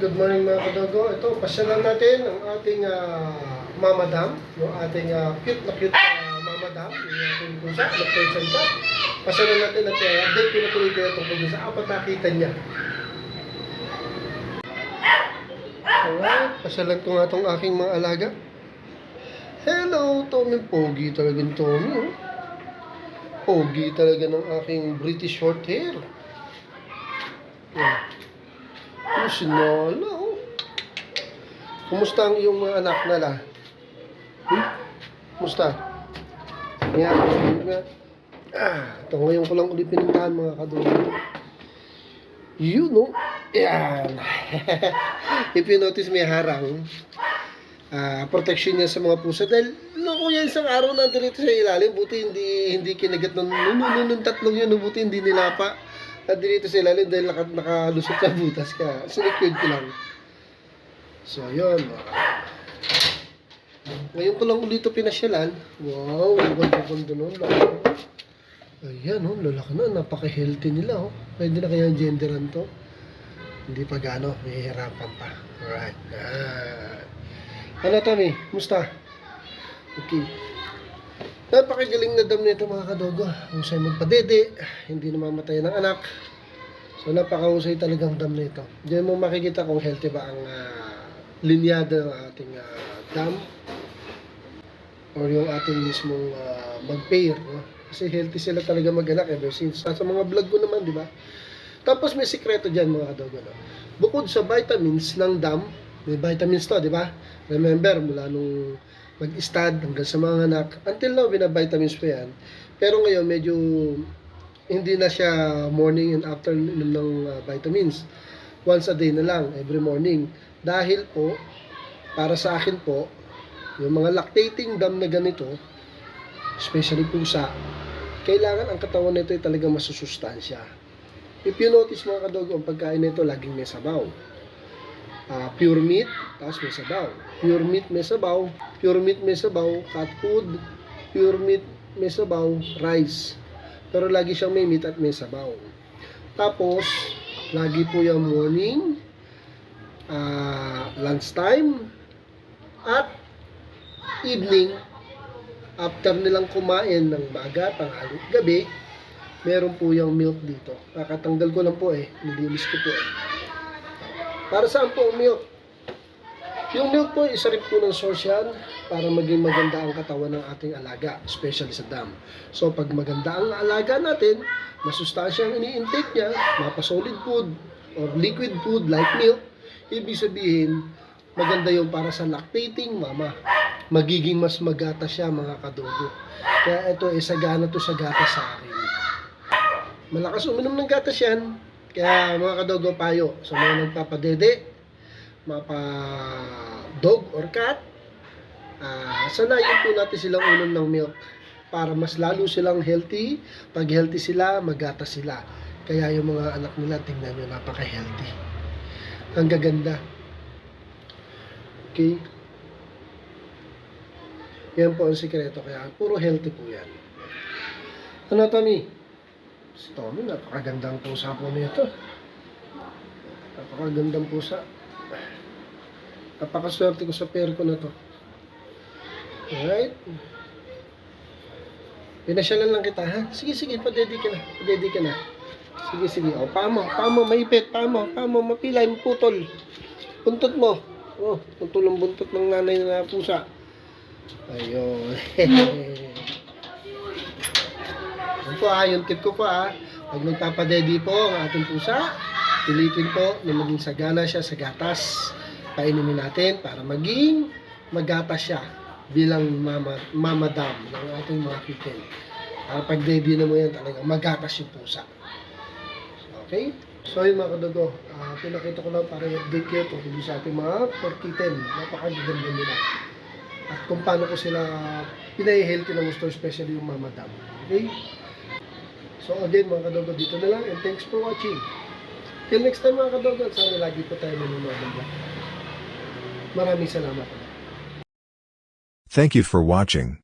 Good morning mga kadogo. Ito, pasyalan natin ang ating Mama Dam, yung ating cute na Mama Dam, yung ating pusa, nag-person ka. Pasyalan natin at update ko na tuloy kayo tungkol sa apat nakita niya. Alright, pasyalan ko nga itong aking mga alaga. Hello, Tommy. Pogi talaga ni Tommy. Oh. Pogi talaga ng aking British short hair. Yeah. Sinala, oh. Kumusta ang iyong mga anak nala? Kumusta? Yan. Ito ngayon ko lang ulit pinintahan mga kadulo. You know. Yan. If you notice may harang, protection niya sa mga pusa. Dahil, kung yan isang araw na dito sa ilalim, buti hindi kinagat ng tatlong yun, buti hindi nilapa. At dito sa ilalim dahil nakalusot sa butas ka. Sinecured ko lang. So, yun. Ngayon ko lang ulit ito pinasyalan. Wow, ang ganda nun. Ayan, oh, lalaki na. Napaka-healthy nila. Oh. Pwede na kaya genderan to. Hindi pa gano. May hirapan pa. Alright. Ano, Tommy? Musta? Okay. Napakagaling na dam nito mga kadogo. Husay magpadede, hindi namamatay ng anak. So napakahusay talagang dam nito. Diyan mo makikita kung healthy ba ang linyada ng ating dam or yung ating mismong mag-pair. No? Kasi healthy sila talaga mag-anak ever since. Sa mga vlog ko naman, di ba? Tapos may sikreto dyan mga kadogo. No? Bukod sa vitamins ng dam, may vitamins to, di ba? Remember, mula nung mag-stud hanggang sa mga anak. Until now, binavitamins pa yan. Pero ngayon, medyo hindi na siya morning and afternoon ng vitamins. Once a day na lang, every morning. Dahil po, para sa akin po, yung mga lactating dam na ganito, especially pusa, kailangan ang katawan nito ay talagang masusustansya. If you notice mga kadogo, ang pagkain nito laging may sabaw. Pure meat, tapos may sabaw. Pure meat may sabaw, pure meat may sabaw, cat food, pure meat may sabaw, rice. Pero lagi siyang may meat at may sabaw. Tapos, lagi po yung morning, lunchtime, at evening, after nilang kumain ng baga, tanghali, gabi, meron po yung milk dito. Kakatanggal ko lang po nilinis ko po Para saan po ang milk? Yung milk po, isa rin po ng source yan para maging maganda ang katawan ng ating alaga, especially sa dam. So, pag maganda ang alaga natin, masustansya ang ini-intake niya, mapa-solid food or liquid food like milk, ibig sabihin, maganda yung para sa lactating mama. Magiging mas magata siya mga kadogo. Kaya ito, sagana to sa gatas sa akin. Malakas uminom ng gatas yan. Kaya mga kadogo payo, sa mga nagpapadede, dog or cat, sanayin po natin silang unom ng milk para mas lalo silang healthy. Pag healthy sila, magata sila. Kaya yung mga anak nila, tingnan nyo, napaka-healthy. Ang gaganda. Okay? Yan po ang sikreto. Kaya puro healthy po yan. Ano, Tommy? Si Tommy, napakagandang pusa po nito. Napakagandang pusa. Napakaswerte ko sa pair ko na to. Alright. Pinasyalan lang kita, ha? Sige, padedi ka na. Padedi ka na. Sige. O, pamo, maipit, pamo, mapilay, maputol. Buntot mo. Oh, putol ang buntot ng nanay na pusa. Ayun. Yung tip ko po pag nagpapadedi po ang ating pusa, pilitin po na maging sagana siya sa gatas. Painimin natin para maging magatas siya bilang mama dam ng ating mga kitten. Para pag dedi na mo yan talaga magatas yung pusa. Okay? So yun mga kadogo, pinakita ko lang para i-update kayo tungkol sa ating mga kitten. Napakagaganda nila. At kung paano ko sila pinay-healthy na gusto, especially yung mama dam. Okay? So again mga kadogo, dito na lang and thanks for watching. Till next time mga kadogo, sana lagi po tayo nanonood ng vlog. Maraming salamat. Thank you for watching.